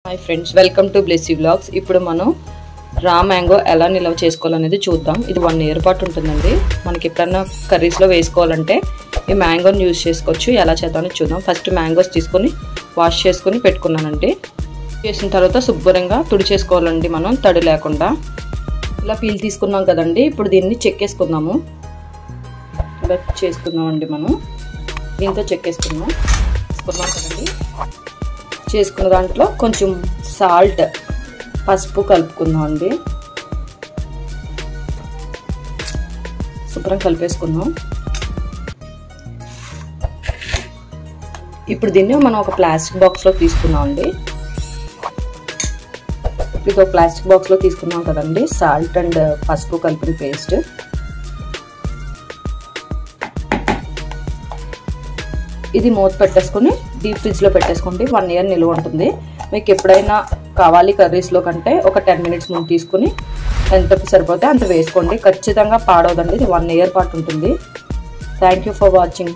Hi friends, welcome to Blessy vlogs. ఇప్పుడు మనం raw mango ఎలా నిల్వ చేసుకోవాలనేది చూద్దాం. ఇది 1 year పాటు ఉంటుందండి. మనకి ఎప్పుడన్నా కర్రీస్లో వేసుకోవాలంటే ఈ మ్యాంగోని యూజ్ చేసుకోవచ్చు. ఎలా చేద్దామని చూద్దాం. ఫస్ట్ మ్యాంగోస్ తీసుకొని వాష్ చేసుకొని పెట్టుకున్నానండి. చేసిన తర్వాత శుభ్రంగా తుడిచేసుకోవాలండి, మనం తడి లేకుండా. ఇలా పీల్ తీసుకున్నాం కదండి. ఇప్పుడు దీన్ని చెక్కేసుకుందాము. ఇలా చేసుకుందామండి. మనం దీంతో చెక్కేసుకున్నాం కదండి. చేసుకున్న దాంట్లో కొంచెం సాల్ట్, పసుపు కలుపుకుందాం అండి. శుభ్రం కలిపేసుకుందాం. ఇప్పుడు దీన్ని మనం ఒక ప్లాస్టిక్ బాక్స్లో తీసుకున్నాం అండి. ఇది ఒక ప్లాస్టిక్ బాక్స్లో తీసుకున్నాం కదండి. సాల్ట్ అండ్ పసుపు కలిపిన పేస్ట్. ఇది మూత పెట్టేసుకొని డీప్ ఫ్రిడ్జ్లో పెట్టేసుకోండి. 1 year నిల్వ ఉంటుంది. మీకు ఎప్పుడైనా కావాలి కర్రీస్లో కంటే ఒక 10 minutes ముందు తీసుకుని ఎంతకు సరిపోతే అంత వేసుకోండి. ఖచ్చితంగా పాడవదండి. ఇది 1 year పాటు ఉంటుంది. Thank you for watching.